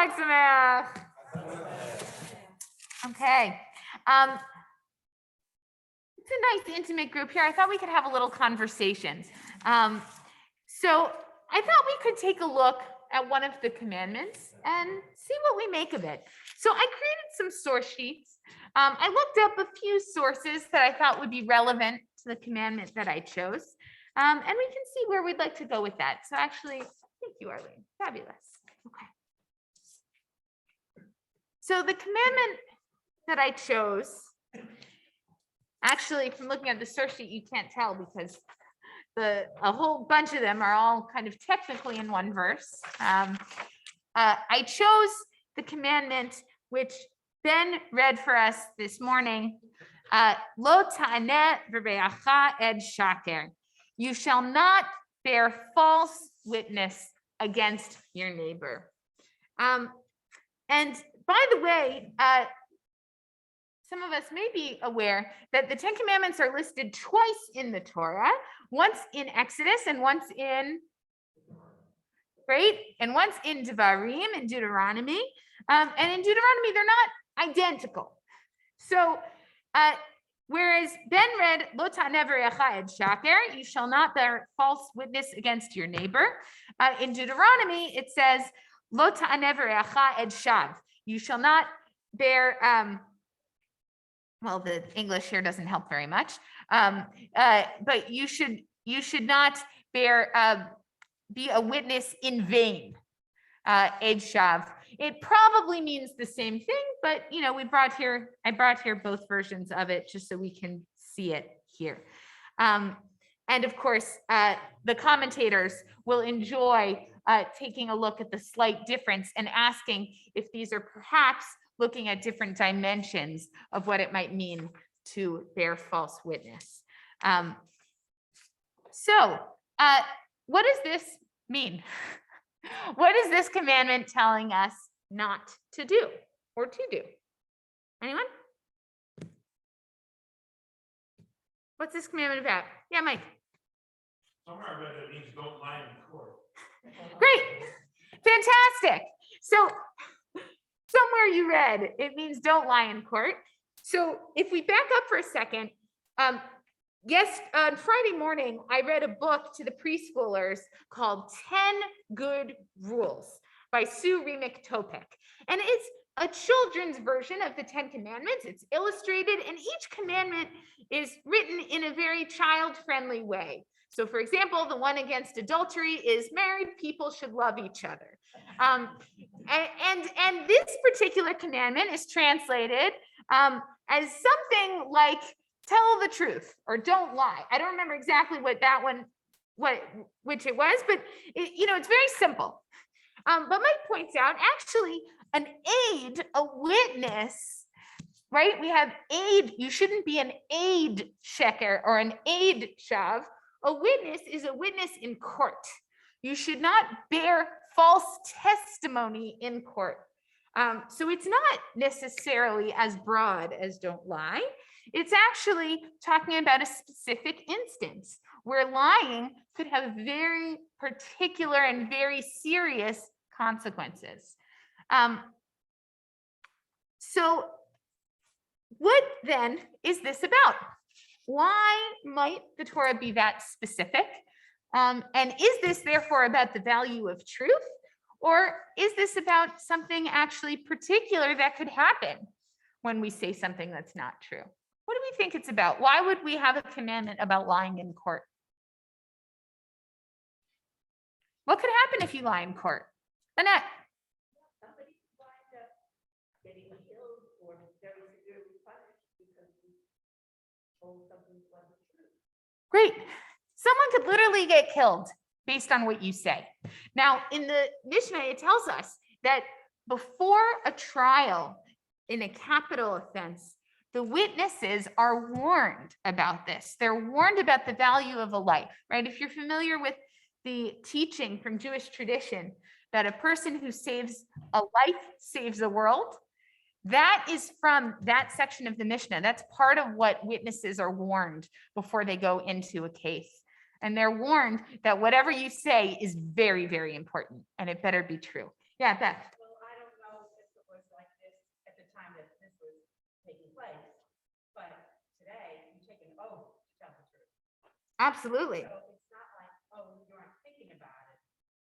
Chag Sameach. Okay. It's a nice intimate group here. I thought we could have a little conversation. So I thought we could take a look at one of the commandments and see what we make of it. So I created some source sheets. I looked up a few sources that I thought would be relevant to the commandment that I chose. And we can see where we'd like to go with that. So actually, thank you, Arlene. Fabulous. Okay. So the commandment that I chose, actually, from looking at the source sheet, you can't tell because a whole bunch of them are all kind of technically in one verse. I chose the commandment which Ben read for us this morning. Lo ta'aneh v'reacha ed shaker. You shall not bear false witness against your neighbor. And by the way, some of us may be aware that the Ten Commandments are listed twice in the Torah, once in Exodus and once in, right? And once in Devarim and Deuteronomy. And in Deuteronomy, they're not identical. So, whereas Ben read, Lo ta'aneh v'reacha ed shaker, you shall not bear false witness against your neighbor. In Deuteronomy, it says, Lo ta'aneh v'reacha ed shav, you shall not bear, well, the English here doesn't help very much, but you should not bear, be a witness in vain, ed shav. It probably means the same thing, but I brought here both versions of it just so we can see it here. And of course, the commentators will enjoy taking a look at the slight difference and asking if these are perhaps looking at different dimensions of what it might mean to bear false witness. So what does this mean? What is this commandment telling us not to do or to do? Anyone? What's this commandment about? Yeah, Mike. Somewhere I read it means don't lie in court. Great. Fantastic. So somewhere you read it means don't lie in court. So if we back up for a second, yes, on Friday morning, I read a book to the preschoolers called 10 Good Rules by Sue Remick Topek. And it's a children's version of the 10 Commandments. It's illustrated, and each commandment is written in a very child-friendly way. So for example, the one against adultery is married people should love each other. And this particular commandment is translated as something like tell the truth or don't lie. I don't remember exactly what that one, which it was, but it's very simple. But Mike points out actually an aid, a witness, right? We have aid. You shouldn't be an aid sheker or an aid shav. A witness is a witness in court. You should not bear false testimony in court. So it's not necessarily as broad as don't lie. It's actually talking about a specific instance where lying could have very particular and very serious consequences. So what then is this about? Why might the Torah be that specific? And is this therefore about the value of truth? Or is this about something actually particular that could happen when we say something that's not true? What do we think it's about? Why would we have a commandment about lying in court? What could happen if you lie in court? Annette? Somebody could wind up getting killed or very severely punished because you told something that wasn't true. Great. Someone could literally get killed based on what you say. Now, in the Mishnah, it tells us that before a trial in a capital offense, the witnesses are warned about this. They're warned about the value of a life, right? If you're familiar with the teaching from Jewish tradition that a person who saves a life saves the world, that is from that section of the Mishnah. That's part of what witnesses are warned before they go into a case. And they're warned that whatever you say is very, very important and it better be true. Yeah, Beth. Well, I don't taking place. But today, you take an oath to tell the truth. Absolutely. So it's not like, oh, you aren't thinking about it.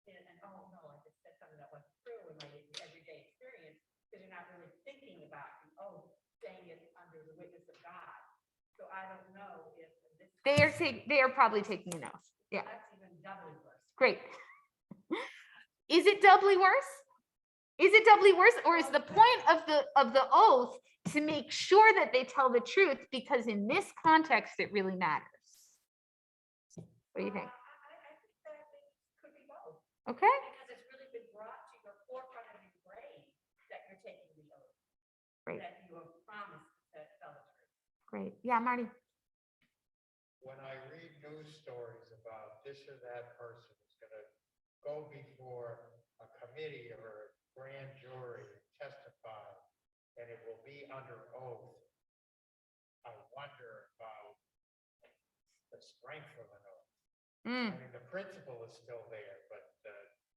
And oh, no, I just said something that wasn't true in my everyday experience, because you're not really thinking about the oath, saying it under the witness of God. So I don't know if this. They are probably taking an oath. Yeah. That's even doubly worse. Great. Is it doubly worse? Is it doubly worse, or is the point of the oath to make sure that they tell the truth, because in this context it really matters? What do you think? I think that it could be both. Okay. Because it's really been brought to your forefront of your brain that you're taking the oath. Great. That you have promised to tell the truth. Great. Yeah, Marty. When I read news stories about this or that person is going to go before a committee or a grand jury and testify, and it will be under oath, I wonder about the strength of an oath. I mean, the principle is still there, but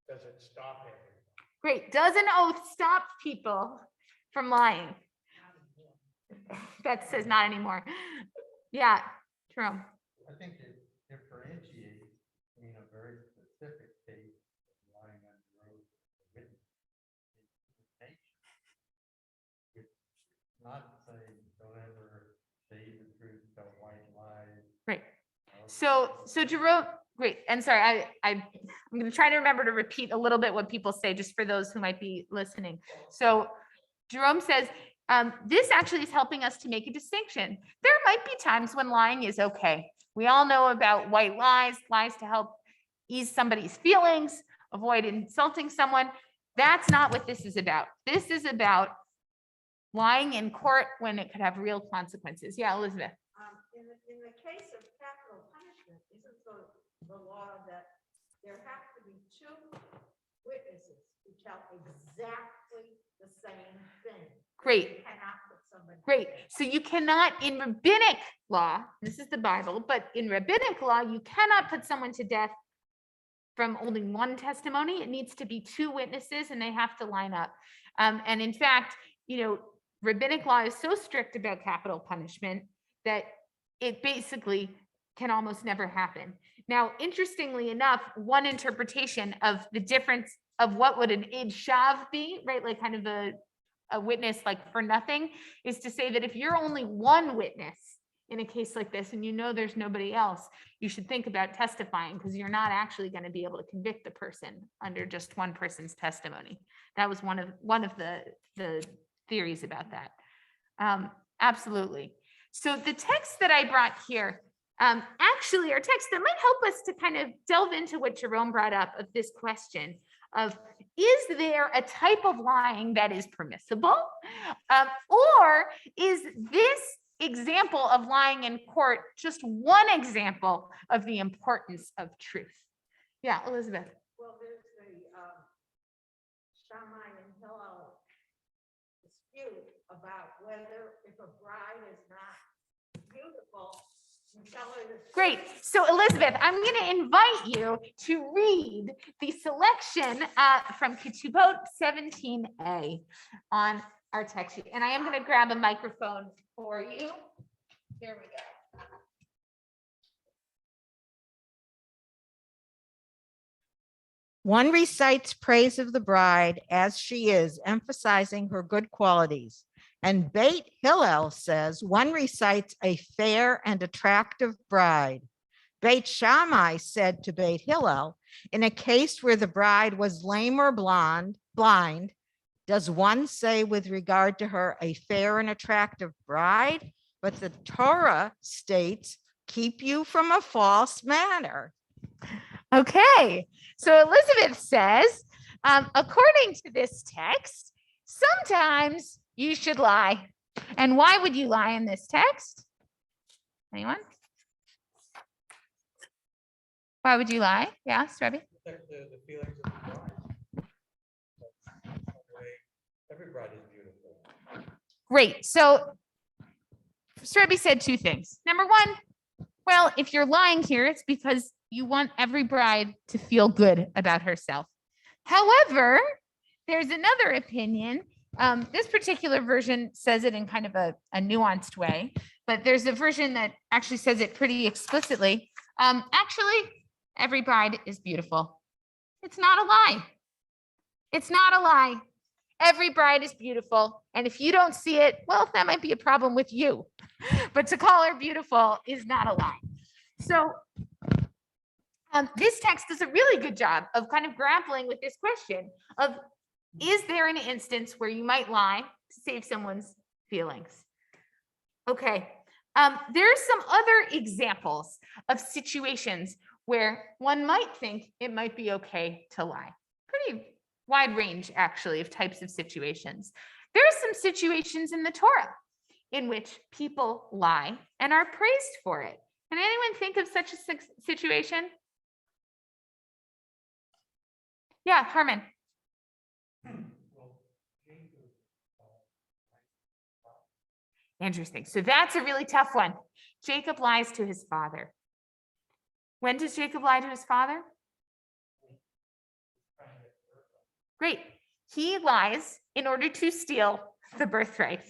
does it stop everyone? Great. Does an oath stop people from lying? Beth says not anymore. Yeah, Jerome. I think it differentiates in a very specific case of lying under oath or witness nature. It's not saying don't ever say the truth, tell white lies. Right. So Jerome, great. And sorry, I'm going to try to remember to repeat a little bit what people say, just for those who might be listening. So Jerome says, this actually is helping us to make a distinction. There might be times when lying is okay. We all know about white lies, lies to help ease somebody's feelings, avoid insulting someone. That's not what this is about. This is about lying in court when it could have real consequences. Yeah, Elizabeth. In the case of capital punishment, isn't the law that there have to be two witnesses who tell exactly the same thing? Great. You cannot put somebody. Great. So you cannot, in rabbinic law, this is the Bible, but in rabbinic law, you cannot put someone to death from only one testimony. It needs to be two witnesses, and they have to line up. And in fact, rabbinic law is so strict about capital punishment that it basically can almost never happen. Now, interestingly enough, one interpretation of the difference of what would an id shav be, right? Like kind of a witness like for nothing, is to say that if you're only one witness in a case like this and there's nobody else, you should think about testifying, because you're not actually going to be able to convict the person under just one person's testimony. That was one of the theories about that. Absolutely. So the text that I brought here actually are texts that might help us to kind of delve into what Jerome brought up of this question of, is there a type of lying that is permissible? Or is this example of lying in court just one example of the importance of truth? Yeah, Elizabeth. Well, there's the Shammai and Hillel dispute about whether if a bride is not beautiful, you tell her the truth. Great. So Elizabeth, I'm going to invite you to read the selection from Ketubot 17a on our text sheet. And I am going to grab a microphone for you. Here we go. One recites praise of the bride as she is, emphasizing her good qualities. And Beit Hillel says one recites a fair and attractive bride. Beit Shammai said to Beit Hillel, in a case where the bride was lame or blind, does one say with regard to her a fair and attractive bride? But the Torah states, keep you from a false manner. Okay. So Elizabeth says, according to this text, sometimes you should lie. And why would you lie in this text? Anyone? Why would you lie? Yes, Rabbi? Protect the feelings of the bride. That's the way every bride is beautiful. Great. So Rabbi said two things. Number one, well, if you're lying here, it's because you want every bride to feel good about herself. However, there's another opinion This particular version says it in kind of a nuanced way, but there's a version that actually says it pretty explicitly. Actually, every bride is beautiful. It's not a lie. It's not a lie. Every bride is beautiful. And if you don't see it, well, that might be a problem with you. But to call her beautiful is not a lie. So this text does a really good job of kind of grappling with this question of, is there an instance where you might lie to save someone's feelings? Okay. There are some other examples of situations where one might think it might be okay to lie. Pretty wide range, actually, of types of situations. There are some situations in the Torah in which people lie and are praised for it. Can anyone think of such a situation? Yeah, Harmon. Interesting. So that's a really tough one. Jacob lies to his father. When does Jacob lie to his father? Great. He lies in order to steal the birthright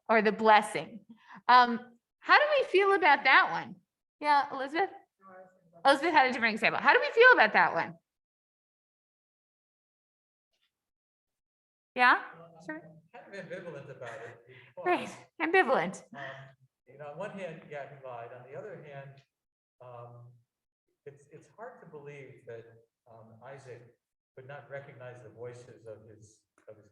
or the blessing. How do we feel about that one? Yeah, Elizabeth? Elizabeth had a different example. How do we feel about that one? Yeah? Sure. Kind of ambivalent about it. Right, ambivalent. On one hand, yeah, he lied. On the other hand, it's hard to believe that Isaac could not recognize the voices of his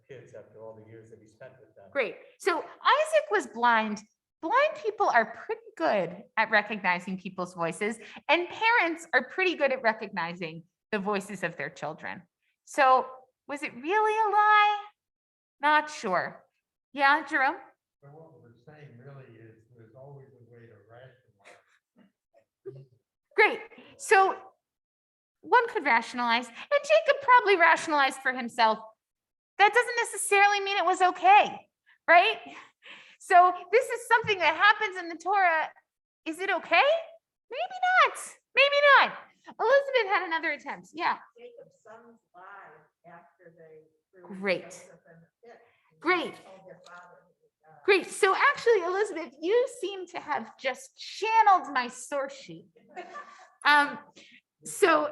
kids after all the years that he spent with them. Great. So Isaac was blind. Blind people are pretty good at recognizing people's voices, and parents are pretty good at recognizing the voices of their children. So was it really a lie? Not sure. Yeah, Jerome? But what we're saying really is there's always a way to rationalize. Great. So one could rationalize, and Jacob probably rationalized for himself. That doesn't necessarily mean it was okay, right? So this is something that happens in the Torah. Is it okay? Maybe not. Maybe not. Elizabeth had another attempt. Yeah. Jacob's sons lied after they threw Great. Joseph in the pit. Great. Told their father he was God. Great. So actually, Elizabeth, you seem to have just channeled my source sheet. So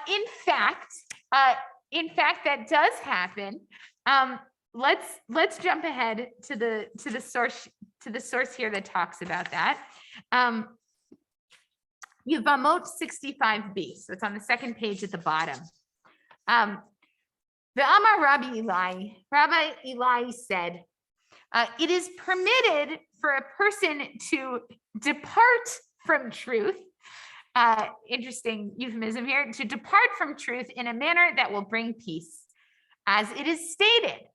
in fact, that does happen. Let's jump ahead to the source here that talks about that. Yevamot 65b. So it's on the second page at the bottom. The Amar Rabbi Eli said, it is permitted for a person to depart from truth. Interesting euphemism here, to depart from truth in a manner that will bring peace. As it is stated,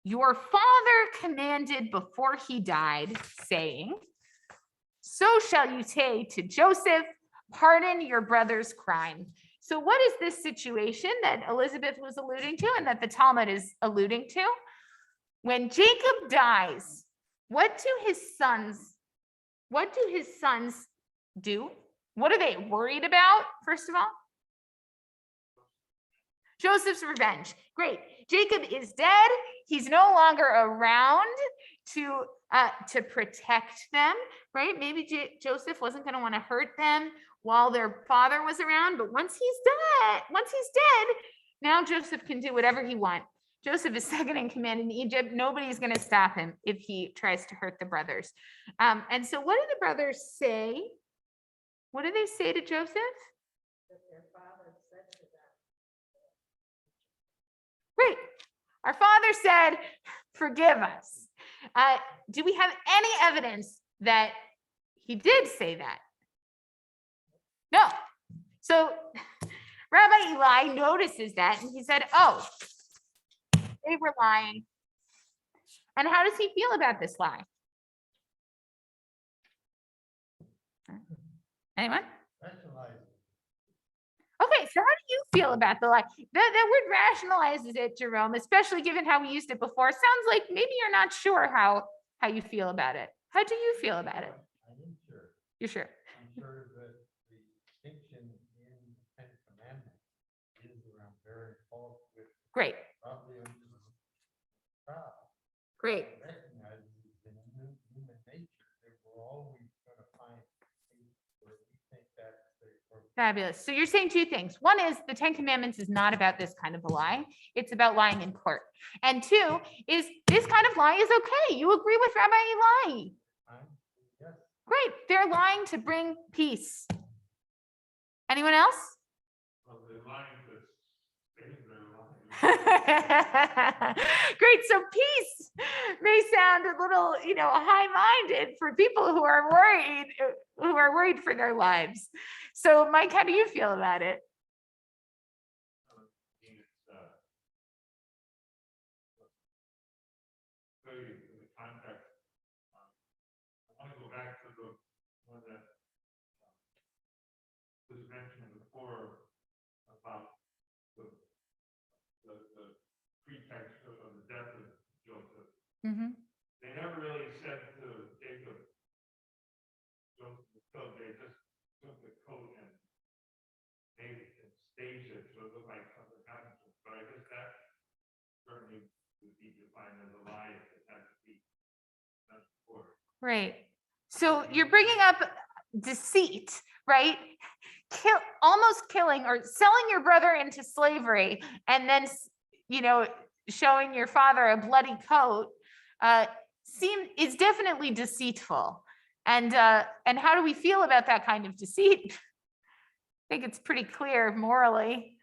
your father commanded before he died, saying, so shall you say to Joseph, pardon your brother's crime. So what is this situation that Elizabeth was alluding to and that the Talmud is alluding to? When Jacob dies, what do his sons do? What are they worried about, first of all? Joseph's revenge. Great. Jacob is dead. He's no longer around to protect them, right? Maybe Joseph wasn't going to want to hurt them while their father was around, but once he's dead, now Joseph can do whatever he wants. Joseph is second in command in Egypt. Nobody's going to stop him if he tries to hurt the brothers. And so what do the brothers say? What do they say to Joseph? That their father said to them. Great. Our father said, forgive us. Do we have any evidence that he did say that? No. So Rabbi Eli notices that and he said, oh, they were lying. And how does he feel about this lie? Anyone? Rationalize. Okay, so how do you feel about the lie? That word rationalizes it, Jerome, especially given how we used it before. Sounds like maybe you're not sure how you feel about it. How do you feel about it? I am sure. You're sure? I'm sure that the distinction in the Ten Commandments is around bearing false witness. Great. Probably understood Great. recognizes in human nature that we're always gonna find things where we think that's the. Fabulous. So you're saying two things. One is the Ten Commandments is not about this kind of a lie. It's about lying in court. And two is this kind of lie is okay. You agree with Rabbi Eli. Yes. Great. They're lying to bring peace. Anyone else? Well, they're lying to save their life. Great. So peace may sound a little, high-minded for people who are worried for their lives. So Mike, how do you feel about it? Clearly, in the context, I want to go back to the one that was mentioned before about the pretext of the death of Joseph. Mm-hmm. They never really said to Jacob, Joseph was killed. They just took the coat and made it and staged it so it looked like something happened to him. But I guess that certainly would be defined as a lie if it had to be done before. Right. So you're bringing up deceit, right? Almost killing or selling your brother into slavery and then, showing your father a bloody coat is definitely deceitful. And how do we feel about that kind of deceit? I think it's pretty clear morally.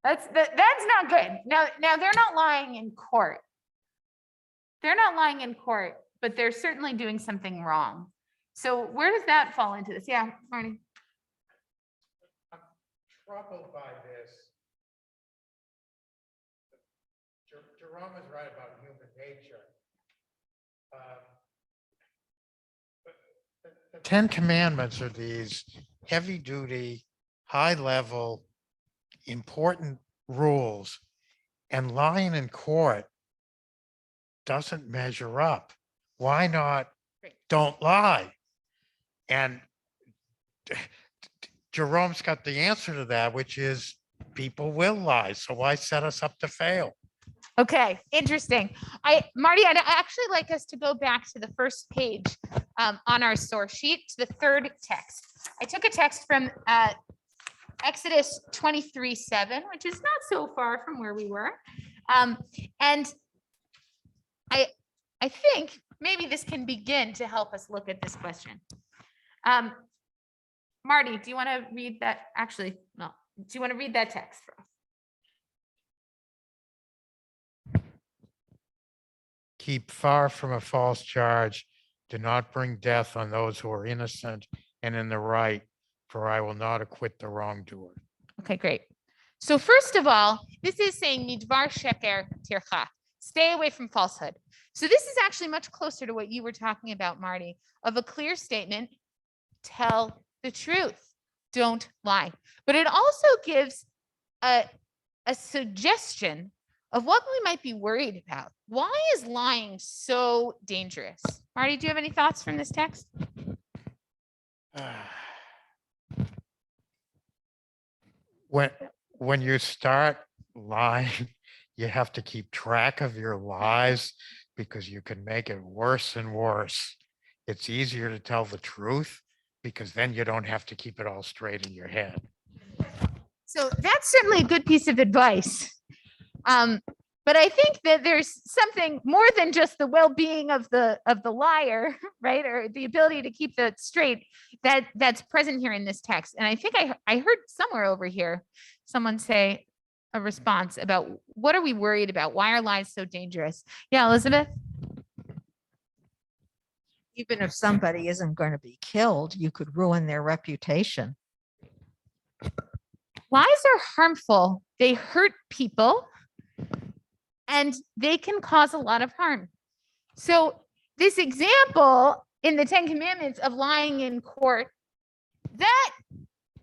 That's not good. Now they're not lying in court. They're not lying in court, but they're certainly doing something wrong. So where does that fall into this? Yeah, Marty. I'm troubled by this. Jerome is right about human nature. But the Ten Commandments are these heavy-duty, high-level, important rules, and lying in court doesn't measure up. Why not? Don't lie. And Jerome's got the answer to that, which is people will lie. So why set us up to fail? Okay, interesting. Marty, I'd actually like us to go back to the first page on our source sheet, to the third text. I took a text from Exodus 23:7, which is not so far from where we were. And I think maybe this can begin to help us look at this question. Marty, do you want to read that? Actually, no. Do you want to read that text for us? Keep far from a false charge. Do not bring death on those who are innocent and in the right, for I will not acquit the wrongdoer. Okay, great. So first of all, this is saying midvar sheker tircha. Stay away from falsehood. So this is actually much closer to what you were talking about, Marty, of a clear statement. Tell the truth. Don't lie. But it also gives a suggestion of what we might be worried about. Why is lying so dangerous? Marty, do you have any thoughts from this text? When you start lying, you have to keep track of your lies because you can make it worse and worse. It's easier to tell the truth because then you don't have to keep it all straight in your head. So that's certainly a good piece of advice. But I think that there's something more than just the well-being of the liar, right? Or the ability to keep that straight that's present here in this text. And I think I heard somewhere over here someone say a response about what are we worried about? Why are lies so dangerous? Yeah, Elizabeth? Even if somebody isn't going to be killed, you could ruin their reputation. Lies are harmful. They hurt people and they can cause a lot of harm. So this example in the Ten Commandments of lying in court, that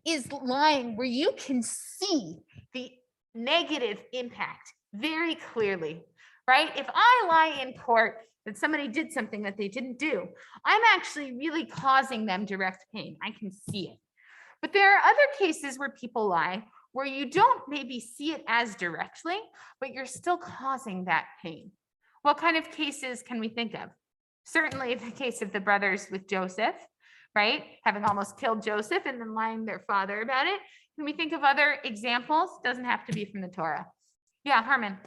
is lying where you can see the negative impact very clearly, right? If I lie in court that somebody did something that they didn't do, I'm actually really causing them direct pain. I can see it. But there are other cases where people lie where you don't maybe see it as directly, but you're still causing that pain. What kind of cases can we think of? Certainly the case of the brothers with Joseph, right? Having almost killed Joseph and then lying to their father about it. Can we think of other examples? Doesn't have to be from the Torah. Yeah, Harmon.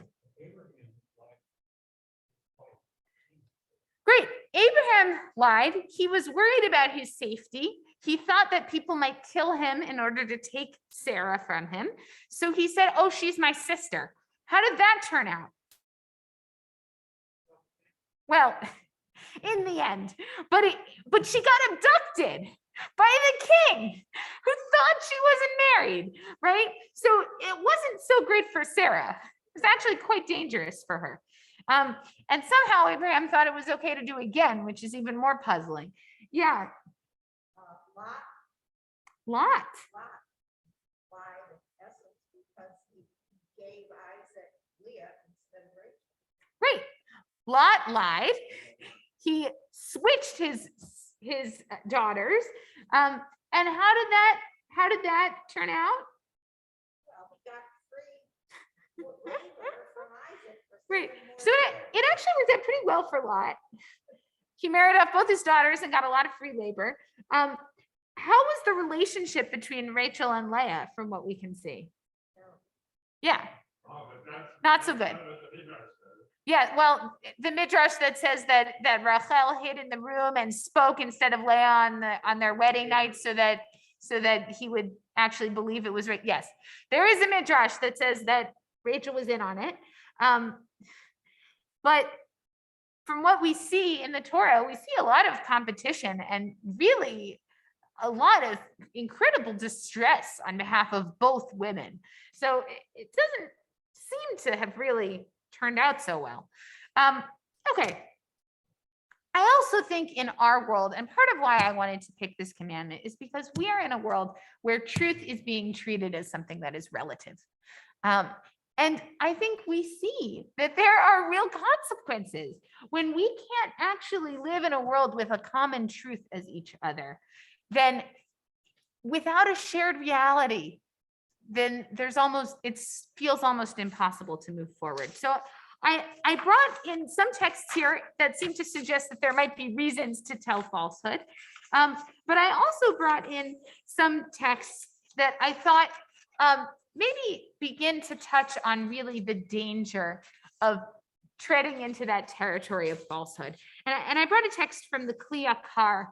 Great. Abraham lied. He was worried about his safety. He thought that people might kill him in order to take Sarah from him. So he said, oh, she's my sister. How did that turn out? Well, in the end, but she got abducted by the king who thought she wasn't married, right? So it wasn't so great for Sarah. It was actually quite dangerous for her. And somehow Abraham thought it was okay to do again, which is even more puzzling. Yeah. Lot. Lied in essence because he gave Isaac Leah instead of Rachel. Right. Lot lied. He switched his daughters. And how did that turn out? Well, he got free labor from Isaac. Right. So it actually worked out pretty well for Lot. He married off both his daughters and got a lot of free labor. How was the relationship between Rachel and Leah from what we can see? Yeah, Oh, but that's. not so good. That's what the Midrash says. Yeah, well, the midrash that says that Rachel hid in the room and spoke instead of Leah on their wedding night so that he would actually believe it was right. Yes, there is a midrash that says that Rachel was in on it. But from what we see in the Torah, we see a lot of competition and really a lot of incredible distress on behalf of both women. So it doesn't seem to have really turned out so well. Okay. I also think in our world, and part of why I wanted to pick this commandment is because we are in a world where truth is being treated as something that is relative. And I think we see that there are real consequences when we can't actually live in a world with a common truth as each other. Then without a shared reality, then it feels almost impossible to move forward. So I brought in some texts here that seem to suggest that there might be reasons to tell falsehood. But I also brought in some texts that I thought maybe begin to touch on really the danger of treading into that territory of falsehood. And I brought a text from the Kliyakar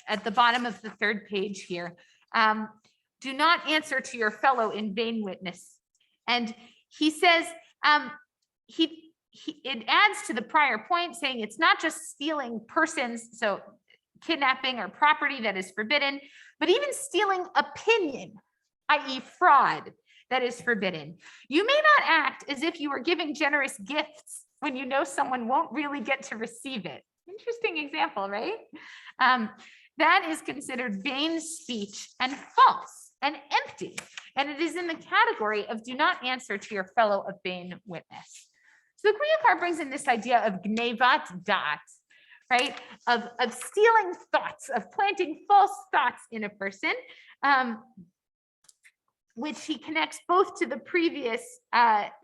at the bottom of the third page here. Do not answer to your fellow in vain witness. And he says, it adds to the prior point saying it's not just stealing persons, so kidnapping or property that is forbidden, but even stealing opinion, i.e. fraud, that is forbidden. You may not act as if you were giving generous gifts when you know someone won't really get to receive it. Interesting example, right? That is considered vain speech and false and empty. And it is in the category of do not answer to your fellow a vain witness. So the Kliyakar brings in this idea of gnevat da'at, right? Of stealing thoughts, of planting false thoughts in a person, which he connects both to the previous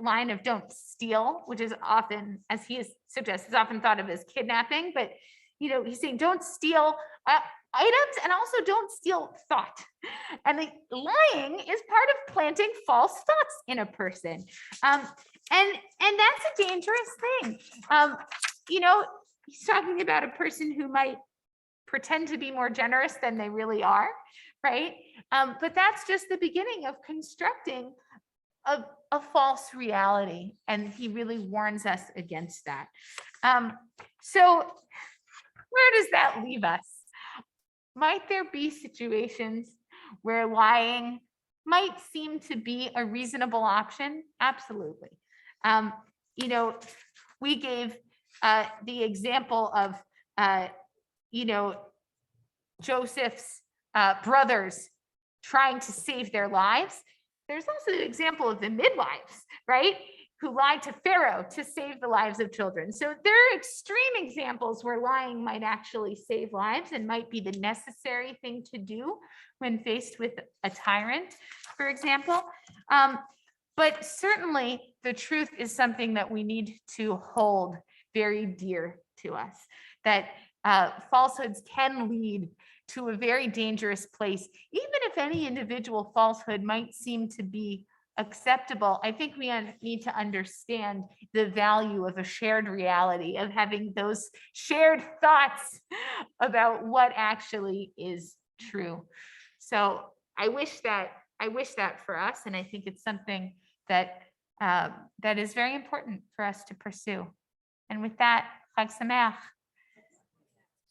line of don't steal, which is often, as he suggests, is often thought of as kidnapping, but he's saying don't steal items and also don't steal thought. And the lying is part of planting false thoughts in a person. And that's a dangerous thing. He's talking about a person who might pretend to be more generous than they really are, right? But that's just the beginning of constructing a false reality. And he really warns us against that. So where does that leave us? Might there be situations where lying might seem to be a reasonable option? Absolutely. We gave the example of, Joseph's brothers trying to save their lives. There's also the example of the midwives, right? Who lied to Pharaoh to save the lives of children. So there are extreme examples where lying might actually save lives and might be the necessary thing to do when faced with a tyrant, for example. But certainly the truth is something that we need to hold very dear to us, that falsehoods can lead to a very dangerous place. Even if any individual falsehood might seem to be acceptable, I think we need to understand the value of a shared reality, of having those shared thoughts about what actually is true. So I wish that for us, and I think it's something that that is very important for us to pursue. And with that, Chag Sameach.